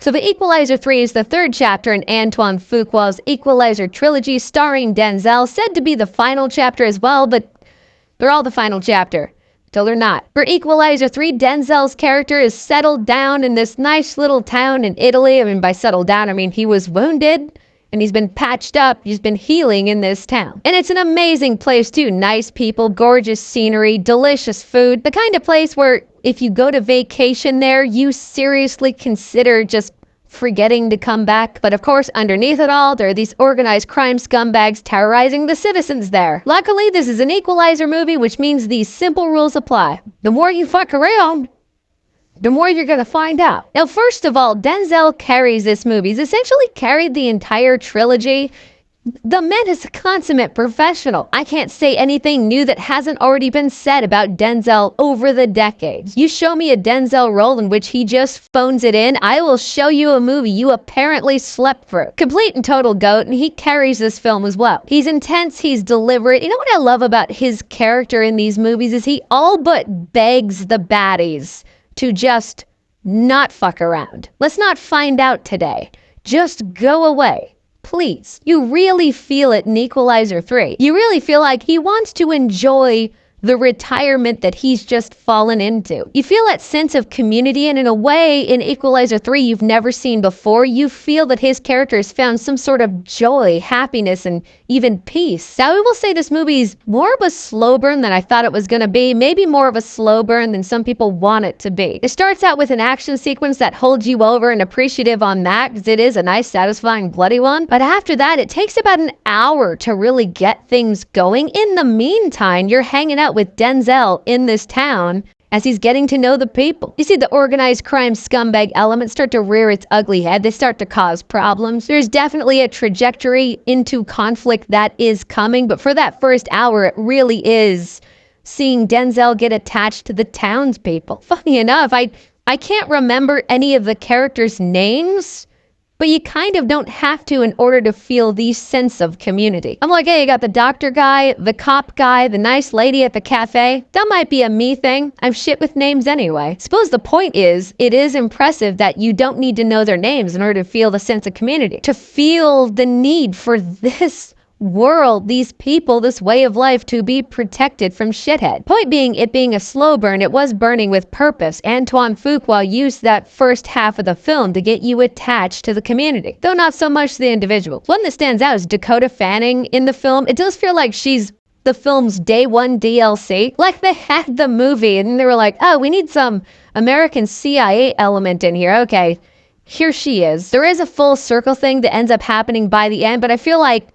So The Equalizer 3 is the third chapter in Antoine Fuqua's Equalizer trilogy starring Denzel, said to be the final chapter as well, but they're all the final chapter. Till they're not. For Equalizer 3, Denzel's character is settled down in this nice little town in Italy. I mean, by settled down, I mean he was wounded and he's been patched up. He's been healing in this town. And it's an amazing place too. Nice people, gorgeous scenery, delicious food. The kind of place where if you go to vacation there, you seriously consider just forgetting to come back. But of course, underneath it all, there are these organized crime scumbags terrorizing the citizens there. Luckily, this is an Equalizer movie, which means these simple rules apply. The more you fuck around, the more you're gonna find out. Now, first of all, Denzel carries this movie. He's essentially carried the entire trilogy. The man is a consummate professional. I can't say anything new that hasn't already been said about Denzel over the decades. You show me a Denzel role in which he just phones it in, I will show you a movie you apparently slept through. Complete and total goat, and he carries this film as well. He's intense, he's deliberate. You know what I love about his character in these movies is he all but begs the baddies to just not fuck around. Let's not find out today. Just go away. Please. You really feel it in Equalizer 3. You really feel like he wants to enjoy the retirement that he's just fallen into. You feel that sense of community, and in a way, in Equalizer 3 you've never seen before, you feel that his character has found some sort of joy, happiness, and even peace. Now, I will say this movie's more of a slow burn than I thought it was going to be, maybe more of a slow burn than some people want it to be. It starts out with an action sequence that holds you over and appreciative on that, because it is a nice, satisfying, bloody one. But after that, it takes about an hour to really get things going. In the meantime, you're hanging out with Denzel in this town as he's getting to know the people. You see the organized crime scumbag element start to rear its ugly head. They start to cause problems. There's definitely a trajectory into conflict that is coming, but for that first hour, it really is seeing Denzel get attached to the townspeople. Funny enough, I can't remember any of the characters' names, but you kind of don't have to in order to feel the sense of community. I'm like, hey, you got the doctor guy, the cop guy, the nice lady at the cafe. That might be a me thing. I'm shit with names anyway. Suppose the point is, it is impressive that you don't need to know their names in order to feel the sense of community. To feel the need for this world, these people, this way of life to be protected from shithead. Point being, it being a slow burn, it was burning with purpose. Antoine Fuqua used that first half of the film to get you attached to the community, though not so much the individual. One that stands out is Dakota Fanning in the film. It does feel like she's the film's day one DLC. Like they had the movie and they were like, oh, we need some American CIA element in here. Okay, here she is. There is a full circle thing that ends up happening by the end, but I feel like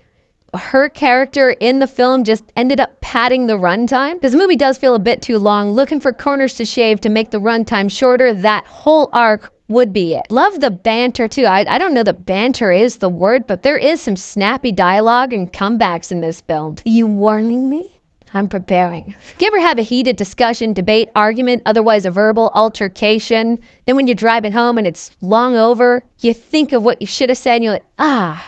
her character in the film just ended up padding the runtime, because the movie does feel a bit too long. Looking for corners to shave to make the runtime shorter, that whole arc would be it. Love the banter too. I don't know that banter is the word, but there is some snappy dialogue and comebacks in this film. You warning me? I'm preparing. Do you ever have a heated discussion, debate, argument, otherwise a verbal altercation? Then when you're driving home and it's long over, you think of what you should have said and you're like,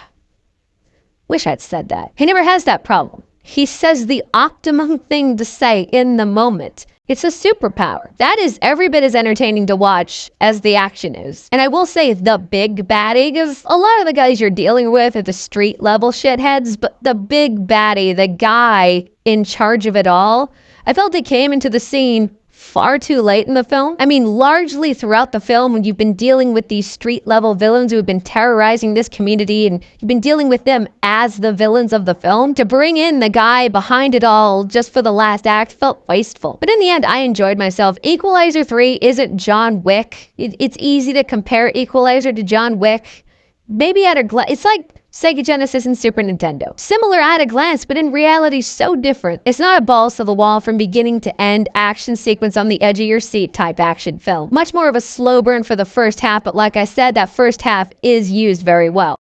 wish I'd said that. He never has that problem. He says the optimum thing to say in the moment. It's a superpower. That is every bit as entertaining to watch as the action is. And I will say the big baddie, because a lot of the guys you're dealing with are the street level shitheads, but the big baddie, the guy in charge of it all, I felt he came into the scene far too late in the film. I mean, largely throughout the film, when you've been dealing with these street level villains who have been terrorizing this community and you've been dealing with them as the villains of the film, to bring in the guy behind it all just for the last act felt wasteful. But in the end, I enjoyed myself. Equalizer 3 isn't John Wick. It's easy to compare Equalizer to John Wick. Maybe at a glance, it's like Sega Genesis and Super Nintendo. Similar at a glance, but in reality so different. It's not a balls to the wall from beginning to end action sequence on the edge of your seat type action film. Much more of a slow burn for the first half, but like I said, that first half is used very well.